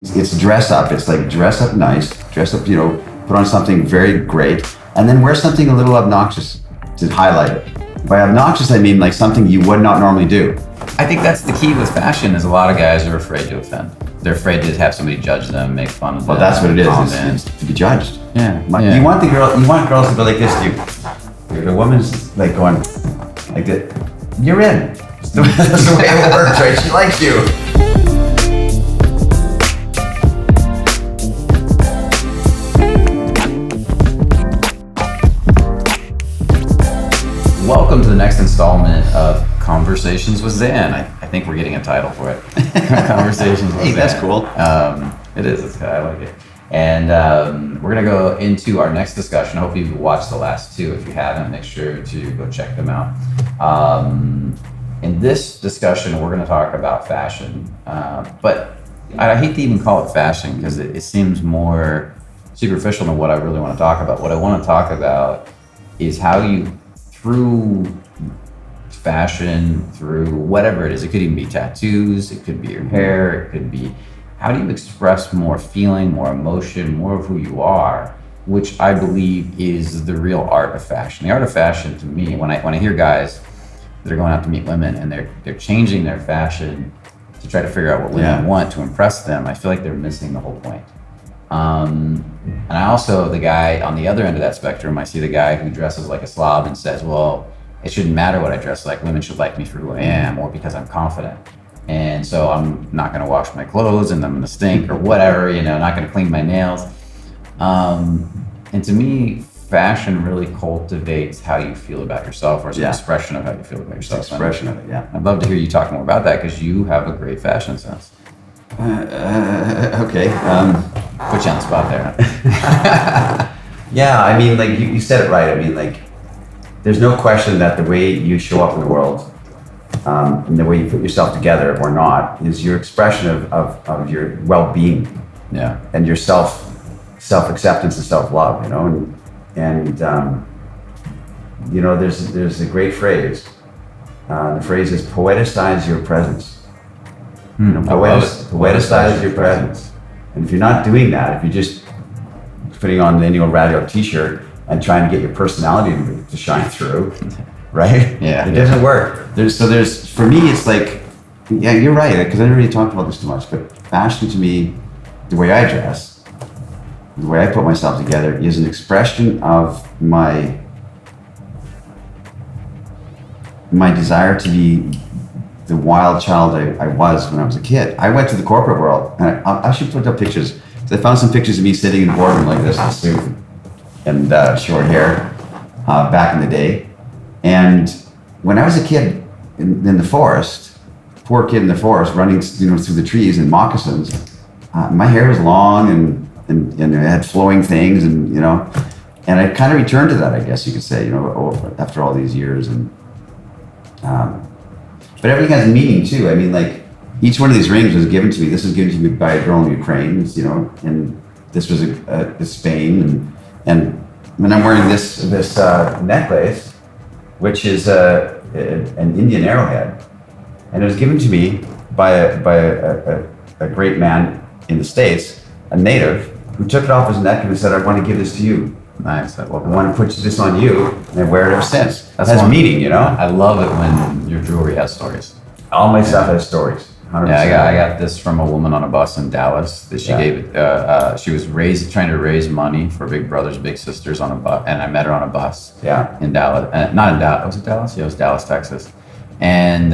It's dress up. It's like dress up nice, dress up, put on something very great, and then wear something a little obnoxious to highlight it. By obnoxious, I mean like something you would not normally do. I think that's the key with fashion is a lot of guys are afraid to offend. They're afraid to have somebody judge them, make fun of them. Well, that's what it is. It's to be judged. Yeah. You want girls to be like this to you. If a woman's like going like that, you're in. That's the way it works, right? She likes you. Welcome to the next installment of Conversations with Zan. I think we're getting a title for it. Conversations with Zan. That's cool. It is. I like it. And we're going to go into our next discussion. Hopefully you've watched the last two. If you haven't, make sure to go check them out. In this discussion, we're going to talk about fashion. But I hate to even call it fashion because it seems more superficial than what I really want to talk about. What I want to talk about is how you, through fashion, through whatever it is, it could even be tattoos, it could be your hair, it could be, how do you express more feeling, more emotion, more of who you are, which I believe is the real art of fashion. The art of fashion to me, when I hear guys that are going out to meet women and they're changing their fashion to try to figure out what women want to impress them, I feel like they're missing the whole point. And I also, the guy on the other end of that spectrum, I see the guy who dresses like a slob and says, well, it shouldn't matter what I dress like. Women should like me for who I am or because I'm confident. And so I'm not going to wash my clothes and I'm going to stink or whatever, not going to clean my nails. And to me, fashion really cultivates how you feel about yourself, or it's an expression of how you feel about yourself. It's an expression of it, yeah. I'd love to hear you talk more about that because you have a great fashion sense. Okay. Put you on the spot there. Yeah, I mean, like you said it right. I mean, like, there's no question that the way you show up in the world, and the way you put yourself together or not, is your expression of your well-being. Yeah. And your self-acceptance and self-love. There's a great phrase. The phrase is poeticize your presence. Poeticize your presence. And if you're not doing that, if you're just putting on the annual radio t-shirt and trying to get your personality to shine through, right? Yeah. It doesn't work. For me, it's like, yeah, you're right, because I didn't really talk about this too much, but fashion to me, the way I dress, the way I put myself together is an expression of my desire to be the wild child I was when I was a kid. I went to the corporate world, and I should put up pictures. I found some pictures of me sitting in a boardroom like this, in a suit and short hair, back in the day. And when I was a kid in the forest, poor kid in the forest, running through the trees in moccasins, my hair was long and it had flowing things, and I kind of returned to that, I guess you could say, after all these years. And but everything has meaning too. I mean, like, each one of these rings was given to me. This was given to me by a girl in Ukraine, and this was Spain, and when I'm wearing this necklace, which is an Indian arrowhead, and it was given to me by a great man in the States, a native, who took it off his neck and said, "I want to give this to you." Nice. I want to put this on you, and I wear it ever since. It has meaning, I love it when your jewelry has stories. All my stuff has stories. 100%. Yeah, I got this from a woman on a bus in Dallas that she gave. She was trying to raise money for Big Brothers Big Sisters on a bus, and I met her on a bus. Yeah. In Dallas, not in Dallas. Was it Dallas? Yeah, it was Dallas, Texas. And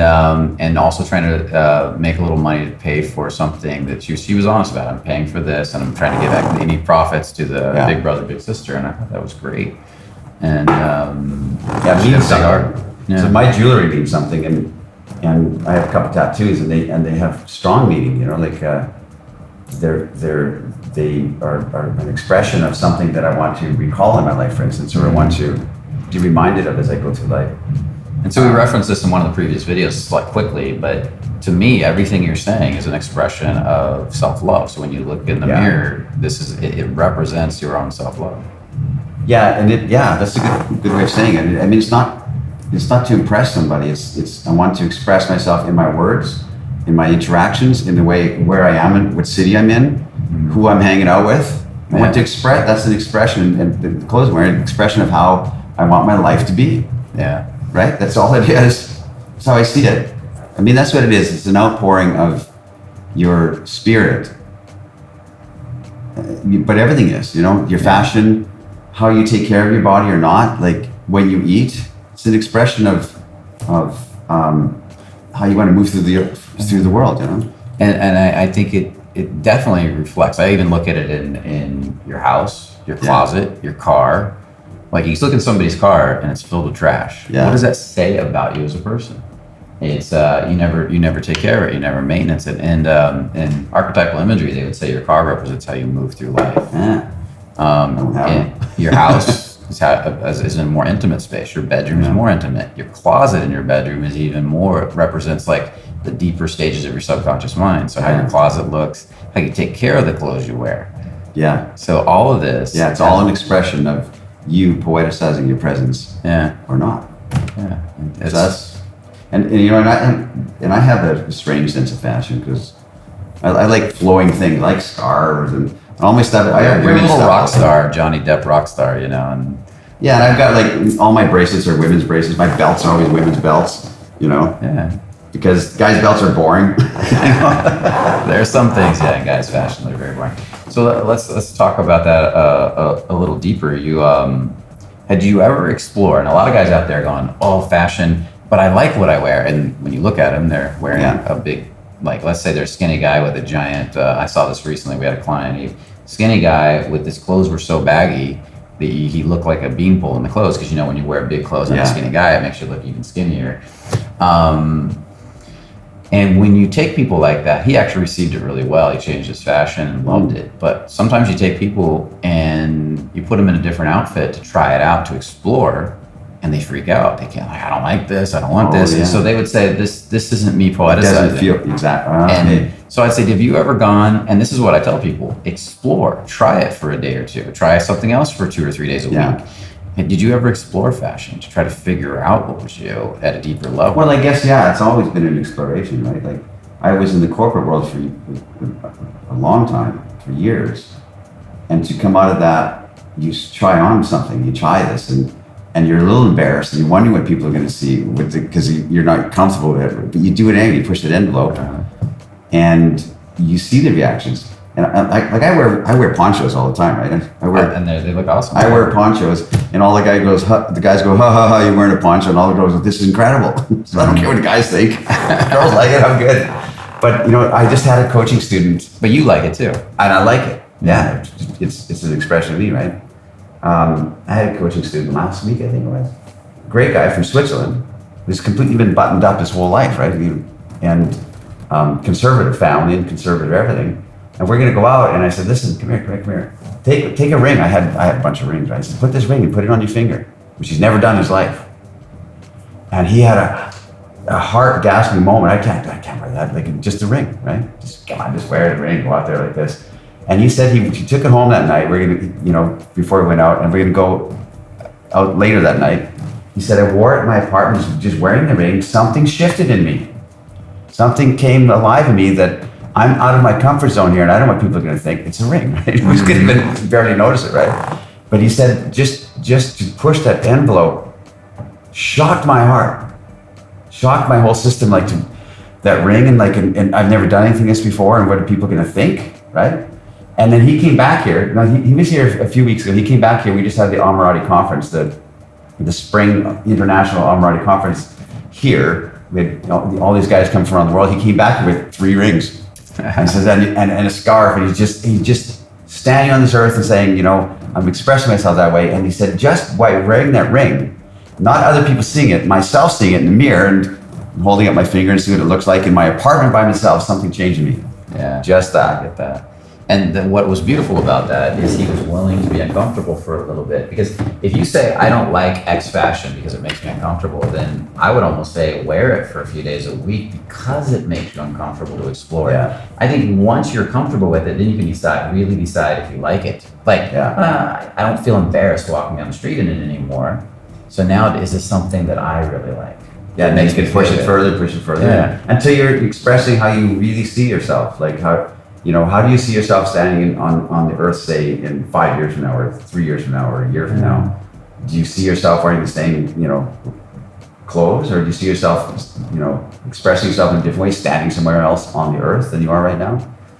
also trying to make a little money to pay for something that she was honest about. I'm paying for this, and I'm trying to give back any profits to the Big Brother Big Sister, and I thought that was great. And it means something. Yeah. So my jewelry means something, and I have a couple tattoos, and they have strong meaning. They are an expression of something that I want to recall in my life, for instance, or I want to be reminded of as I go through life. And so we referenced this in one of the previous videos, like quickly, but to me, everything you're saying is an expression of self-love. So when you look in the mirror, it represents your own self-love. Yeah, and that's a good way of saying it. I mean, it's not to impress somebody. It's I want to express myself in my words, in my interactions, in the way where I am and what city I'm in, who I'm hanging out with. I want to express, that's an expression, and the clothes I'm wearing, an expression of how I want my life to be. Yeah. Right? That's all it is. That's how I see it. I mean, that's what it is. It's an outpouring of your spirit. But everything is, your fashion, how you take care of your body or not, like when you eat, it's an expression of how you want to move through the world, And I think it definitely reflects. I even look at it in your house, your closet, your car. Like you look in somebody's car and it's filled with trash. Yeah. What does that say about you as a person? It's you never take care of it, you never maintenance it. And in archetypal imagery, they would say your car represents how you move through life. Yeah. And your house is in a more intimate space. Your bedroom is more intimate. Your closet in your bedroom is even more, represents like the deeper stages of your subconscious mind. So how your closet looks, how you take care of the clothes you wear. Yeah. So all of this. Yeah, it's all an expression of you poeticizing your presence. Yeah. Or not. Yeah. It's us. And I have a strange sense of fashion because I like flowing things, like scarves and all my stuff. I have You're a women's little stuff. rock star, Johnny Depp rock star, and yeah, and I've got like all my bracelets are women's bracelets. My belts are always women's belts, Yeah. because guys' belts are boring. There are some things, in guys' fashion that are very boring. So let's talk about that a little deeper. Had you ever explore? And a lot of guys out there going, "Oh, fashion," but I like what I wear. And when you look at them, they're wearing a big, like, let's say they're a skinny guy with a giant. I saw this recently. We had a client, skinny guy with his clothes were so baggy that he looked like a beanpole in the clothes, because when you wear big clothes on a skinny guy, it makes you look even skinnier. And when you take people like that, he actually received it really well. He changed his fashion and loved it. But sometimes you take people and you put them in a different outfit to try it out, to explore, and they freak out. They can't, I don't like this, I don't want this. Yeah. And so they would say, this isn't me It poeticizing. doesn't feel exactly. And so I'd say, have you ever gone, and this is what I tell people, explore, try it for a day or two, try something else for 2 or 3 days a week. And did you ever explore fashion to try to figure out what was you at a deeper level? Well, I guess, it's always been an exploration, right? Like, I was in the corporate world for a long time, for years. And to come out of that, you try on something, you try this, and you're a little embarrassed, and you're wondering what people are going to see because you're not comfortable with it. But you do it anyway, you push that envelope, and you see the reactions. And I wear ponchos all the time, right? And they look awesome. I wear ponchos, and all the guys go, ha ha ha, you're wearing a poncho, and all the girls go, this is incredible. So I don't care what the guys think. Girls like it, I'm good. But I just had a coaching student, But you like it too. and I like it. Yeah, it's an expression of me, right? I had a coaching student last week, I think it was. Great guy from Switzerland, who's completely been buttoned up his whole life, right? And conservative family and conservative everything. And we're gonna go out, and I said, listen, come here. Take a ring. I had a bunch of rings, right? I said, put this ring and put it on your finger, which he's never done in his life. And he had a heart gasping moment. I can't wear that, like just a ring, right? Just come on, just wear the ring, go out there like this. And he said he took it home that night. We're gonna, before we went out, and we're gonna go out later that night. He said, I wore it in my apartment, just wearing the ring. Something shifted in me. Something came alive in me that I'm out of my comfort zone here, and I don't know what people are going to think. It's a ring, right? Who's going to even barely notice it, right? But he said, just to push that envelope shocked my heart, shocked my whole system, like to that ring, and I've never done anything this before, and what are people going to think, right? And then he came back here. Now he was here a few weeks ago. He came back here. We just had the Ammirati conference, the spring international Ammirati conference here. We had all these guys come from around the world. He came back with 3 rings. And says, and a scarf, and he's just standing on this earth and saying, I'm expressing myself that way. And he said, just by wearing that ring, not other people seeing it, myself seeing it in the mirror and holding up my finger and see what it looks like in my apartment by myself, something changed in me. Yeah, just that. I get that. And then what was beautiful about that is he was willing to be uncomfortable for a little bit. Because if you say, I don't like X fashion because it makes me uncomfortable, then I would almost say wear it for a few days a week because it makes you uncomfortable to explore it. I think once you're comfortable with it, then you can really decide if you like it. Like, I don't feel embarrassed walking down the street in it anymore. So now is this something that I really like? Yeah, and then you can push it further. Yeah. Until you're expressing how you really see yourself. Like how do you see yourself standing on the earth, say, in 5 years from now, or 3 years from now, or a year from now? Do you see yourself wearing the same, clothes, or do you see yourself, expressing yourself in a different way, standing somewhere else on the earth than you are right now?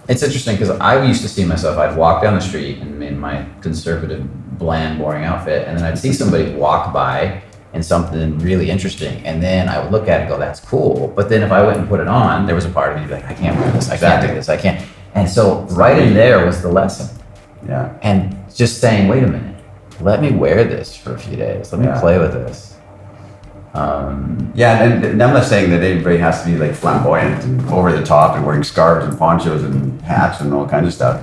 It's interesting because I used to see myself, I'd walk down the street in my conservative, bland, boring outfit, and then I'd see somebody walk by in something really interesting, and then I would look at it and go, that's cool. But then if I went and put it on, there was a part of me like, I can't wear this, I can't do this, I can't. And so right in there was the lesson. Yeah. And just saying, wait a minute, let me wear this for a few days, let me play with this. And I'm not saying that everybody has to be like flamboyant and over the top and wearing scarves and ponchos and hats and all kinds of stuff.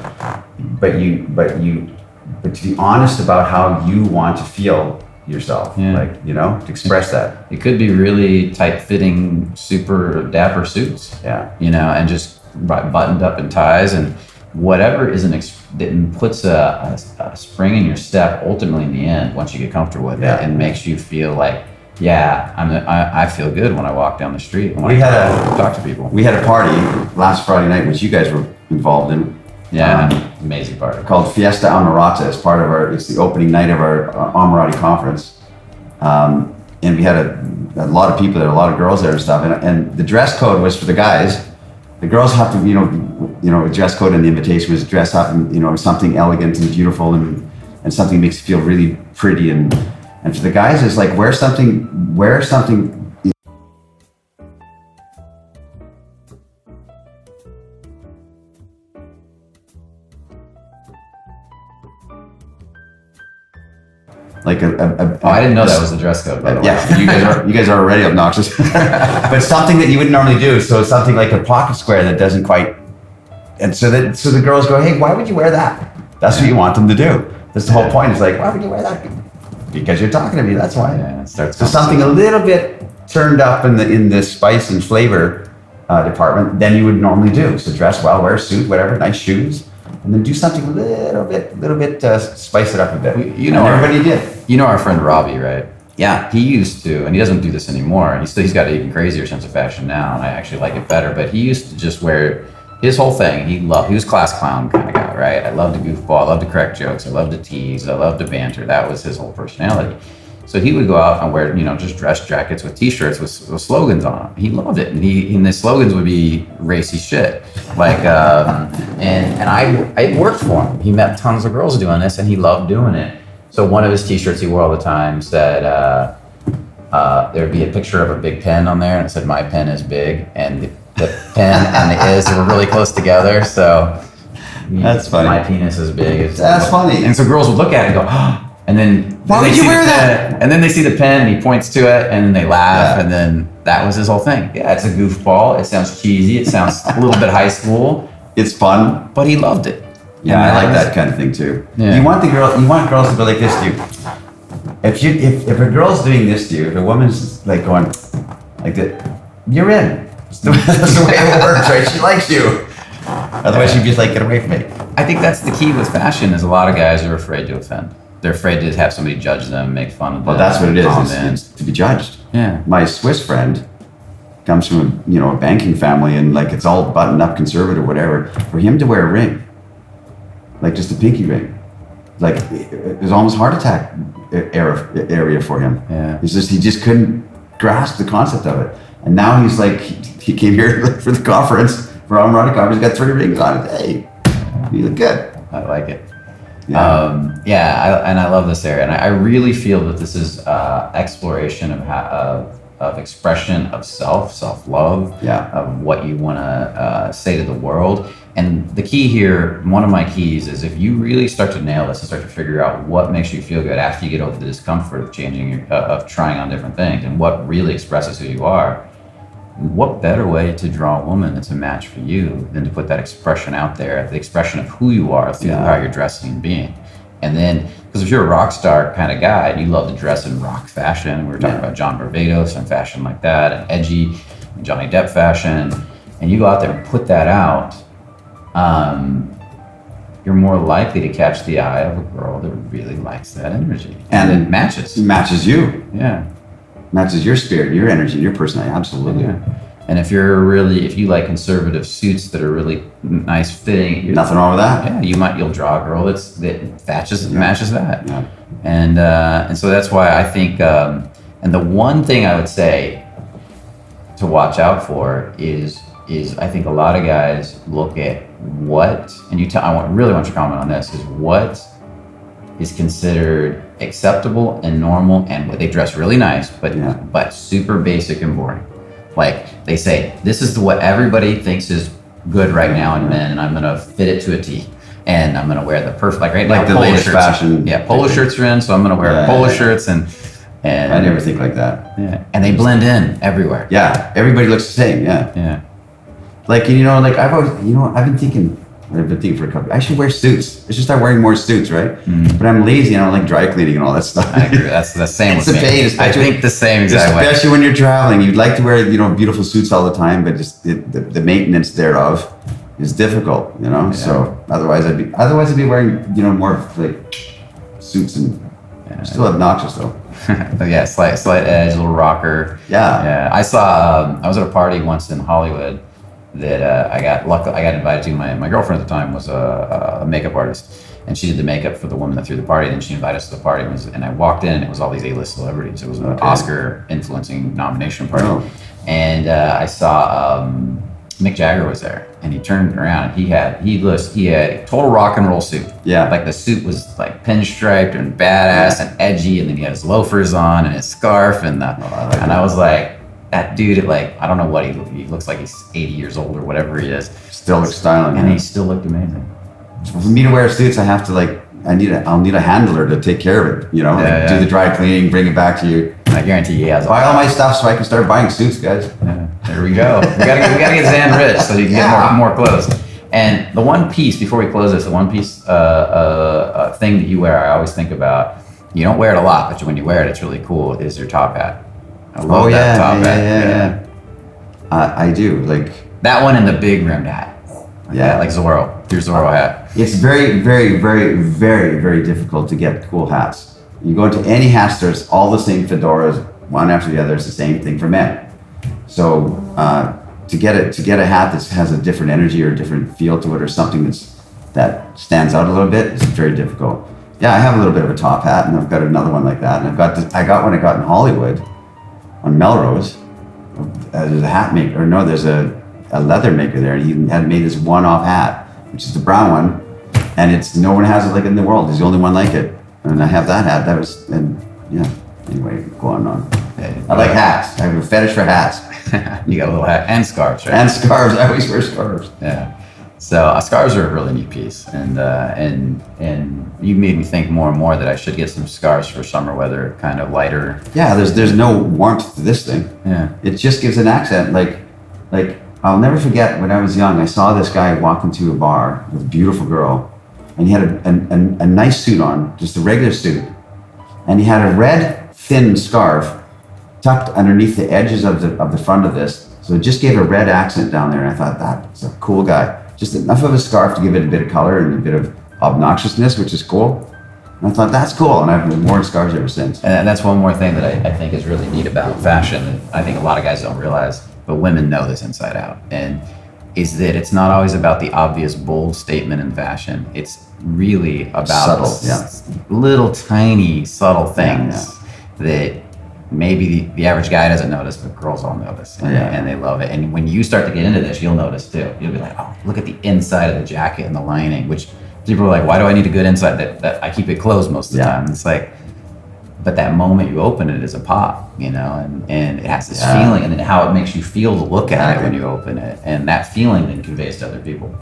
But to be honest about how you want to feel yourself, to express that. It could be really tight-fitting, super dapper suits. Yeah. And just buttoned up in ties and whatever that puts a spring in your step. Ultimately, in the end, once you get comfortable with it, and makes you feel like, I feel good when I walk down the street. When I talk to people. We had a party last Friday night, which you guys were involved in. Amazing party. Called Fiesta Amarata as part of it's the opening night of our Amarati conference. And we had a lot of people there, a lot of girls there and stuff. And the dress code was for the guys. The girls have to, dress code, and the invitation was dress up in, something elegant and beautiful and something that makes you feel really pretty. And for the guys, it's like, wear something. Like I didn't know that was the dress code, by the way. Yeah, you guys are already obnoxious. But something that you wouldn't normally do. So something like a pocket square that doesn't quite. And so the girls go, hey, why would you wear that? That's what you want them to do. That's the whole point. It's like, why would you wear that? Because you're talking to me. That's why. Yeah, it starts. So something a little bit turned up in the spice and flavor department than you would normally do. So dress well, wear a suit, whatever, nice shoes. And then do something a little bit, spice it up a bit. Everybody did. Our friend Robbie, right? Yeah. He used to, and he doesn't do this anymore. He's got an even crazier sense of fashion now, and I actually like it better. But he used to just wear his whole thing. He was class clown kind of guy, right? I loved to goofball, I loved to crack jokes, I loved to tease, I loved to banter. That was his whole personality. So he would go out and wear, just dress jackets with T-shirts with slogans on them. He loved it, and the slogans would be racy shit. Like, and it worked for him. He met tons of girls doing this, and he loved doing it. So one of his T-shirts he wore all the time said, there'd be a picture of a big pen on there, and it said, "My pen is big," and the pen and the "is" were really close together. So that's funny. My penis is big. That's funny. And so girls would look at it and go, oh. And then why would you wear that? And then they see the pen and he points to it and then they laugh and then that was his whole thing. Yeah, it's a goofball. It sounds cheesy. It sounds a little bit high school. It's fun, but he loved it. Yeah, I like that kind of thing too. Yeah. You want girls to be like this to you. If a girl's doing this to you, if a woman's like going like that, you're in. That's the way it works, right? She likes you. Otherwise, she'd be like, get away from me. I think that's the key with fashion. Is a lot of guys are afraid to offend. They're afraid to have somebody judge them, make fun of them. Well, that's what it is. It's to be judged. Yeah. My Swiss friend comes from a banking family, and like it's all buttoned up, conservative, whatever. For him to wear a ring, like just a pinky ring, like it was almost heart attack area for him. Yeah. He just couldn't grasp the concept of it. And now he's like, he came here for the conference, for our Amarati conference, he's got 3 rings on it. Hey, you look good. I like it. Yeah. I love this area, and I really feel that this is exploration of expression of self-love, of what you want to say to the world. And the key here, one of my keys, is if you really start to nail this and start to figure out what makes you feel good after you get over the discomfort of changing, of trying on different things, and what really expresses who you are. What better way to draw a woman that's a match for you than to put that expression out there, the expression of who you are through how you're dressing and being. And then, because if you're a rock star kind of guy and you love to dress in rock fashion, we were talking about John Barbados and fashion like that, and edgy, and Johnny Depp fashion, and you go out there and put that out, you're more likely to catch the eye of a girl that really likes that energy. And it matches. It matches you. Yeah. matches your spirit, your energy, your personality. Absolutely. Yeah. And if you like conservative suits that are really nice fitting, Nothing wrong with that. Yeah, you'll draw a girl that matches that. Yeah. And so that's why I think, and the one thing I would say to watch out for is I think a lot of guys look at what, and really want your comment on this, is what is considered acceptable and normal, and what they dress really nice, but super basic and boring. Like they say, this is what everybody thinks is good right now in men, and I'm gonna fit it to a T. And I'm gonna wear the perfect, like right now, the latest fashion. Yeah, polo shirts are in, so I'm gonna wear polo shirts and I never think like that. Yeah, and they blend in everywhere. Yeah, everybody looks the same. Yeah. Yeah. Like like I've been thinking for a couple. I should wear suits. I should start wearing more suits, right? Mm-hmm. But I'm lazy and I don't like dry cleaning and all that stuff. I agree. That's the same with me. I think the same exact way. Especially when you're traveling, you'd like to wear beautiful suits all the time, but just the maintenance thereof is difficult. Yeah. So otherwise I'd be wearing more like suits and still obnoxious though. But yeah, slight edge, little rocker. Yeah. I saw. I was at a party once in Hollywood that I got invited to. My girlfriend at the time was a makeup artist, and she did the makeup for the woman that threw the party. And then she invited us to the party, and I walked in, and it was all these A-list celebrities. It was an Oscar influencing nomination party, and I saw Mick Jagger was there, and he turned around, and he had a total rock and roll suit. Yeah, like the suit was like pinstriped and badass and edgy, and then he had his loafers on and his scarf, and I was like, that dude, I don't know what he looks like. He's 80 years old or whatever he is. Still looks styling, and he still looked amazing. For me to wear suits, I have to I'll need a handler to take care of it. Do the dry cleaning, bring it back to you. I guarantee he has. Buy all my stuff so I can start buying suits, guys. Yeah, there we go. We gotta get Zan rich so you can get more clothes. And the one piece before we close this, the one piece thing that you wear, I always think about. You don't wear it a lot, but when you wear it, it's really cool. Is your top hat? I love that top hat. Yeah. I do that one and the big rimmed hat. Like Zorro. Your Zorro hat. It's very, very, very, very, very difficult to get cool hats. You go into any hat store, it's all the same fedoras, one after the other. It's the same thing for men. So to get a hat that has a different energy or a different feel to it, or something that stands out a little bit, is very difficult. Yeah, I have a little bit of a top hat, and I've got another one like that, and I got one I got in Hollywood on Melrose. There's a hat maker, or no, there's a leather maker there, and he had made this one-off hat, which is the brown one, and no one has it like in the world. He's the only one like it, and I have that hat. Anyway, go on. I like hats. I have a fetish for hats. You got a little hat and scarves, right? And scarves. I always wear scarves. Yeah. So scarves are a really neat piece, and you made me think more and more that I should get some scarves for summer weather, kind of lighter. Yeah, there's no warmth to this thing. Yeah. It just gives an accent. Like I'll never forget when I was young, I saw this guy walk into a bar with a beautiful girl, and he had a nice suit on, just a regular suit, and he had a red thin scarf tucked underneath the edges of the front of this, so it just gave a red accent down there. And I thought, that's a cool guy. Just enough of a scarf to give it a bit of color and a bit of obnoxiousness, which is cool. And I thought, that's cool, and I've been wearing scarves ever since. And that's one more thing that I think is really neat about fashion, and I think a lot of guys don't realize, but women know this inside out, and is that it's not always about the obvious bold statement in fashion. It's really about little tiny subtle things that maybe the average guy doesn't notice, but girls all notice, and they love it. And when you start to get into this, you'll notice too. You'll be like, oh, look at the inside of the jacket and the lining, which people are like, why do I need a good inside? That I keep it closed most of the time. It's like, but that moment you open it is a pop, and it has this feeling, and then how it makes you feel to look at it when you open it, and that feeling then conveys to other people.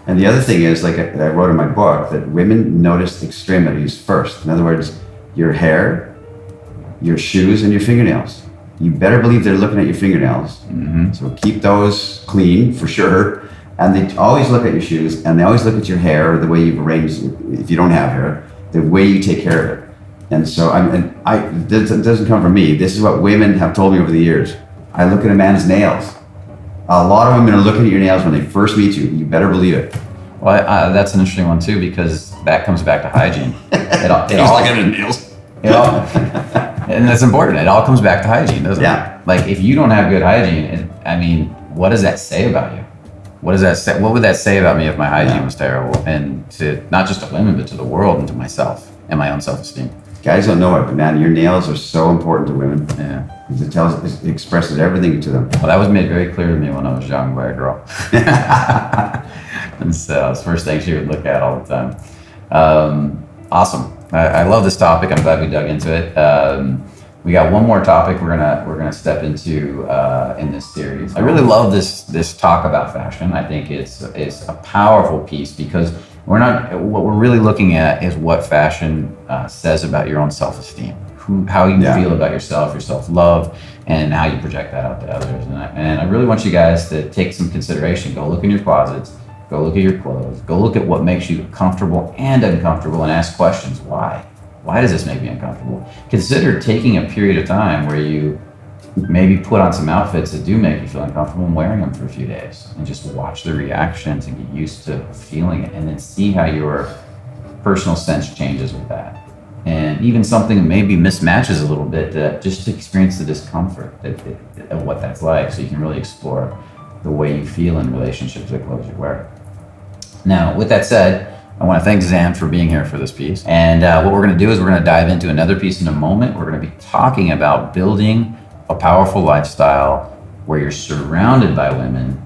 And the other thing is, like I wrote in my book, that women notice extremities first. In other words, your hair, your shoes, and your fingernails. You better believe they're looking at your fingernails. Mm-hmm. So keep those clean for sure. And they always look at your shoes, and they always look at your hair, or the way you've arranged, if you don't have hair, the way you take care of it. And so this doesn't come from me. This is what women have told me over the years. I look at a man's nails. A lot of women are looking at your nails when they first meet you. You better believe it. Well, that's an interesting one too, because that comes back to hygiene. It all looking at nails. It And that's important. It all comes back to hygiene, doesn't Yeah. it? Like if you don't have good hygiene, I mean, what does that say about you? What does that say? What would that say about me if my hygiene was terrible? And to not just to women, but to the world and to myself and my own self-esteem. Guys don't know it, but man, your nails are so important to women. Yeah. It expresses everything to them. Well, that was made very clear to me when I was young by a girl. And so it's the first thing she would look at all the time. Awesome. I love this topic. I'm glad we dug into it. We got one more topic we're gonna step into in this series. I really love this talk about fashion. I think it's a powerful piece because what we're really looking at is what fashion says about your own self-esteem, how you feel about yourself, your self-love, and how you project that out to others. And I really want you guys to take some consideration. Go look in your closets. Go look at your clothes. Go look at what makes you comfortable and uncomfortable, and ask questions. Why? Why does this make me uncomfortable? Consider taking a period of time where you maybe put on some outfits that do make you feel uncomfortable and wearing them for a few days, and just watch the reactions and get used to feeling it, and then see how your personal sense changes with that. And even something that maybe mismatches a little bit, just to experience the discomfort of what that's like, so you can really explore the way you feel in relationships with the clothes you wear. Now, with that said, I want to thank Zan for being here for this piece. And what we're going to do is we're going to dive into another piece in a moment. We're going to be talking about building a powerful lifestyle where you're surrounded by women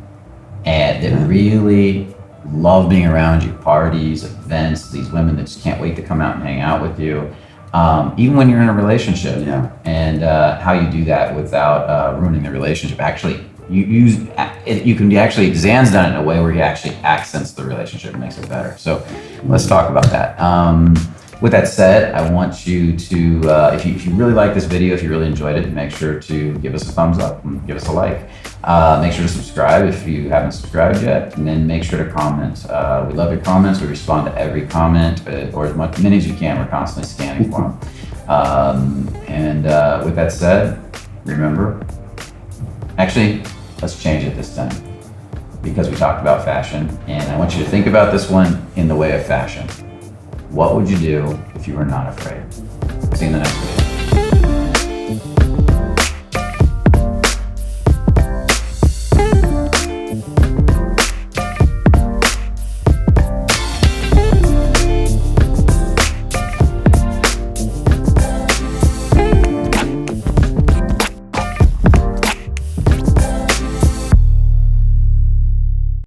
and that really love being around you, parties, events, these women that just can't wait to come out and hang out with you, even when you're in a relationship. Yeah. And how you do that without ruining the relationship. Actually, you can actually, Zan's done it in a way where he actually accents the relationship and makes it better. So let's talk about that. With that said, I want you to, if you really like this video, if you really enjoyed it, make sure to give us a thumbs up and give us a like. Make sure to subscribe if you haven't subscribed yet, and then make sure to comment. We love your comments. We respond to every comment, or as many as you can. We're constantly scanning for them. With that said, remember, actually, let's change it this time because we talked about fashion, and I want you to think about this one in the way of fashion. What would you do if you were not afraid? See you in the next video.